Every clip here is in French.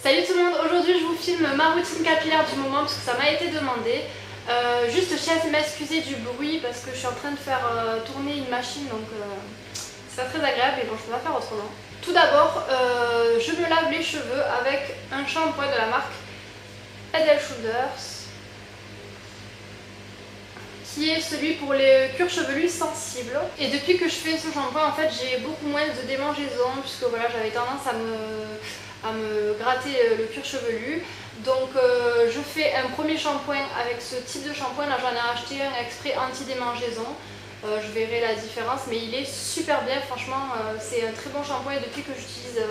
Salut tout le monde, aujourd'hui je vous filme ma routine capillaire du moment parce que ça m'a été demandé. Juste je tiens à m'excuser du bruit parce que je suis en train de faire tourner une machine donc c'est pas très agréable mais bon je peux pas faire autrement. Tout d'abord je me lave les cheveux avec un shampoing de la marque Head & Shoulders qui est celui pour les cuirs chevelus sensibles. Et depuis que je fais ce shampoing en fait j'ai beaucoup moins de démangeaisons puisque voilà j'avais tendance à me gratter le cuir chevelu. Donc je fais un premier shampoing avec ce type de shampoing, là j'en ai acheté un exprès anti-démangeaison. Je verrai la différence mais il est super bien franchement, c'est un très bon shampoing et depuis que j'utilise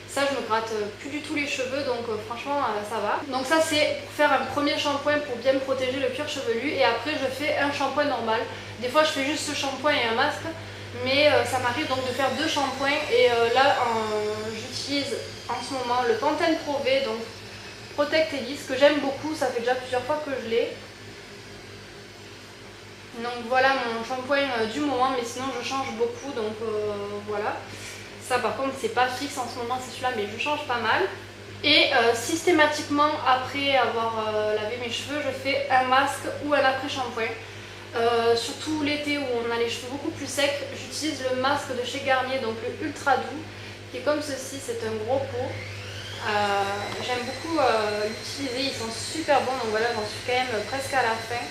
ça je me gratte plus du tout les cheveux donc franchement ça va. Donc ça c'est pour faire un premier shampoing pour bien me protéger le cuir chevelu et après je fais un shampoing normal. Des fois je fais juste ce shampoing et un masque mais ça m'arrive donc de faire deux shampoings et là j'utilise en ce moment le Pantene Pro V, donc Protect Elise, que j'aime beaucoup, ça fait déjà plusieurs fois que je l'ai. Donc voilà mon shampoing du moment, mais sinon je change beaucoup, donc voilà. Ça par contre c'est pas fixe en ce moment, c'est celui-là, mais je change pas mal. Et systématiquement après avoir lavé mes cheveux, je fais un masque ou un après-shampoing. Surtout l'été où on a les cheveux beaucoup plus secs, j'utilise le masque de chez Garnier, donc le Ultra Doux, qui est comme ceci, c'est un gros pot. J'aime beaucoup l'utiliser, ils sont super bons, donc voilà j'en suis quand même presque à la fin.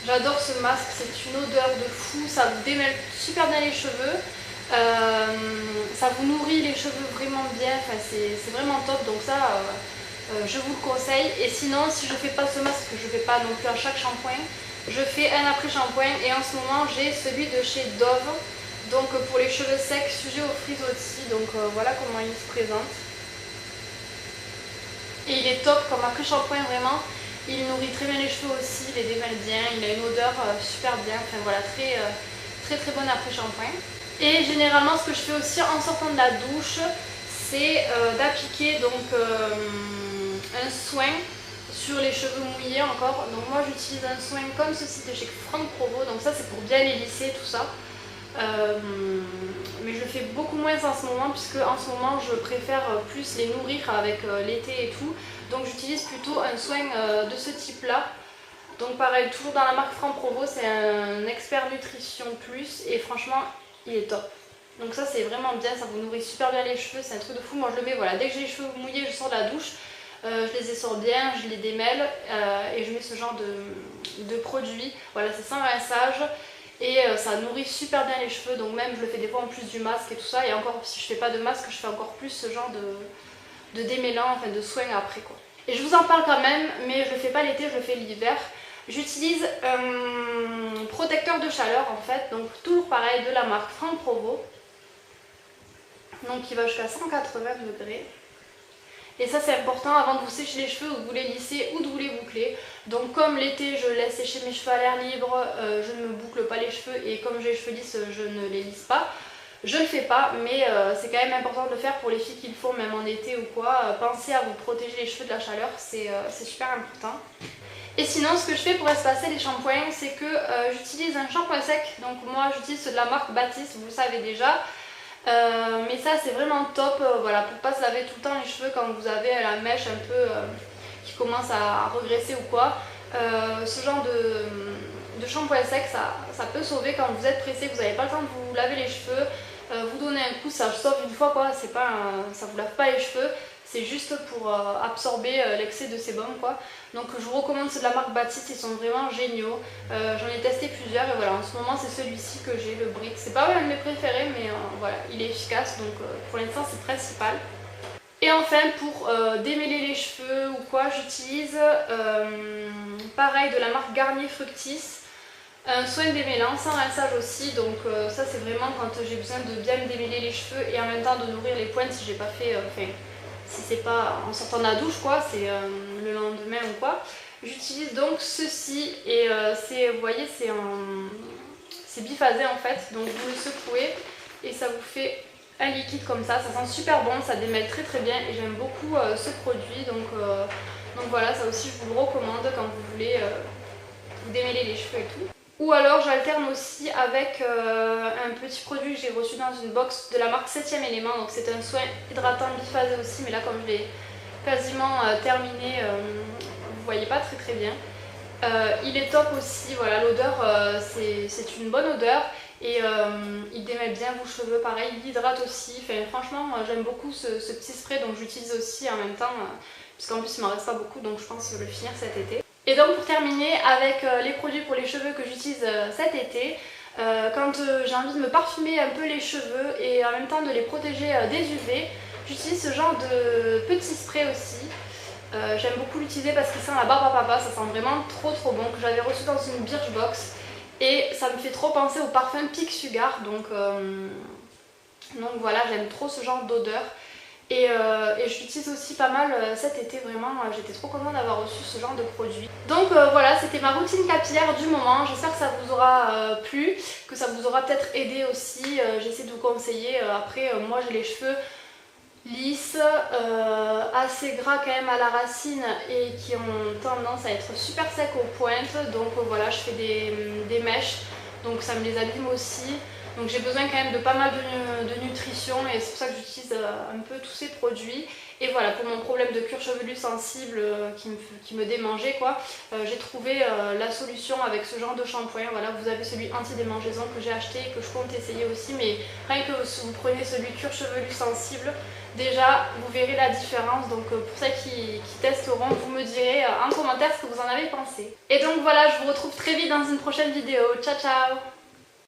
J'adore ce masque, c'est une odeur de fou, ça vous démêle super bien les cheveux. Ça vous nourrit les cheveux vraiment bien, enfin, c'est vraiment top, donc ça je vous le conseille. Et sinon si je ne fais pas ce masque, que je ne fais pas non plus à chaque shampoing, je fais un après shampoing et en ce moment j'ai celui de chez Dove, donc pour les cheveux secs, sujet au frisottis, donc voilà comment il se présente. Et il est top comme après shampoing vraiment, il nourrit très bien les cheveux aussi, il les démêle bien, il a une odeur super bien, enfin voilà très bonne après shampoing. Et généralement ce que je fais aussi en sortant de la douche, c'est d'appliquer donc un soin sur les cheveux mouillés encore. Donc moi j'utilise un soin comme ceci de chez Franck Provo, donc ça c'est pour bien les lisser tout ça. Mais je le fais beaucoup moins en ce moment puisque en ce moment je préfère plus les nourrir avec l'été et tout, donc j'utilise plutôt un soin de ce type là. Donc pareil, toujours dans la marque Franck Provo, c'est un expert nutrition plus et franchement il est top. Donc ça c'est vraiment bien, ça vous nourrit super bien les cheveux, c'est un truc de fou. Moi je le mets, voilà, dès que j'ai les cheveux mouillés je sors de la douche, je les essore bien, je les démêle et je mets ce genre de produit. Voilà, c'est sans rinçage et ça nourrit super bien les cheveux, donc même je le fais des fois en plus du masque et tout ça. Et encore si je fais pas de masque, je fais encore plus ce genre de démêlant, enfin de soin après quoi. Et je vous en parle quand même, mais je le fais pas l'été, je le fais l'hiver. J'utilise un protecteur de chaleur en fait, donc toujours pareil de la marque Franck Provo. Donc qui va jusqu'à 180 degrés. Et ça c'est important avant de vous sécher les cheveux ou de vous les lisser ou de vous les boucler. Donc comme l'été je laisse sécher mes cheveux à l'air libre, je ne me boucle pas les cheveux et comme j'ai les cheveux lisses je ne les lisse pas. Je le fais pas mais c'est quand même important de le faire pour les filles qui le font même en été ou quoi. Pensez à vous protéger les cheveux de la chaleur, c'est super important. Et sinon ce que je fais pour espacer les shampoings c'est que j'utilise un shampoing sec. Donc moi j'utilise ceux de la marque Baptiste, vous le savez déjà. Mais ça c'est vraiment top, voilà, pour pas se laver tout le temps les cheveux quand vous avez la mèche un peu qui commence à regresser ou quoi. Ce genre de shampoing sec ça peut sauver quand vous êtes pressé, que vous n'avez pas le temps de vous laver les cheveux. Vous donnez un coup, ça sauve une fois quoi, c'est pas ça vous lave pas les cheveux, c'est juste pour absorber l'excès de sébum quoi. Donc je vous recommande ceux de la marque Baptiste, ils sont vraiment géniaux. J'en ai testé plusieurs et voilà, en ce moment c'est celui-ci que j'ai, le Brick. C'est pas un de mes préférés mais voilà, il est efficace donc pour l'instant c'est le principal. Et enfin pour démêler les cheveux ou quoi, j'utilise pareil de la marque Garnier Fructis. Un soin démêlant sans rinçage aussi, donc ça c'est vraiment quand j'ai besoin de bien me démêler les cheveux et en même temps de nourrir les pointes si j'ai pas fait, enfin si c'est pas en sortant de la douche quoi, c'est le lendemain ou quoi. J'utilise donc ceci et vous voyez c'est biphasé en fait, donc vous le secouez et ça vous fait un liquide comme ça sent super bon, ça démêle très bien et j'aime beaucoup ce produit, donc voilà, ça aussi je vous le recommande quand vous voulez vous démêler les cheveux et tout. Ou alors j'alterne aussi avec un petit produit que j'ai reçu dans une box de la marque 7ème élément. Donc c'est un soin hydratant biphasé aussi, mais là comme je l'ai quasiment terminé, vous voyez pas très bien. Il est top aussi, voilà, l'odeur c'est une bonne odeur et il démêle bien vos cheveux, pareil, il hydrate aussi. Enfin, franchement j'aime beaucoup ce petit spray, donc j'utilise aussi en même temps, puisqu'en plus il m'en reste pas beaucoup, donc je pense le finir cet été. Et donc pour terminer avec les produits pour les cheveux que j'utilise cet été, quand j'ai envie de me parfumer un peu les cheveux et en même temps de les protéger des UV, j'utilise ce genre de petit spray aussi. J'aime beaucoup l'utiliser parce qu'il sent la barbe à papa, ça sent vraiment trop bon, que j'avais reçu dans une Birchbox et ça me fait trop penser au parfum Peak Sugar, donc voilà, j'aime trop ce genre d'odeur et je l'utilise aussi pas mal cet été, vraiment j'étais trop contente d'avoir reçu ce genre de produit. Donc voilà, c'était ma routine capillaire du moment, j'espère que ça vous aura plu, que ça vous aura peut-être aidé aussi, j'essaie de vous conseiller. Après moi j'ai les cheveux lisses, assez gras quand même à la racine et qui ont tendance à être super secs aux pointes, donc voilà, je fais des mèches, donc ça me les abîme aussi, donc j'ai besoin quand même de pas mal de nutrition et c'est pour ça que j'utilise un peu tous ces produits. Et voilà, pour mon problème de cuir chevelu sensible qui me démangeait quoi, j'ai trouvé la solution avec ce genre de shampoing. Voilà, vous avez celui anti-démangeaison que j'ai acheté et que je compte essayer aussi, mais rien que si vous prenez celui cuir chevelu sensible, déjà vous verrez la différence. Donc pour ceux qui testeront, vous me direz en commentaire ce que vous en avez pensé. Et donc voilà, je vous retrouve très vite dans une prochaine vidéo. Ciao ciao!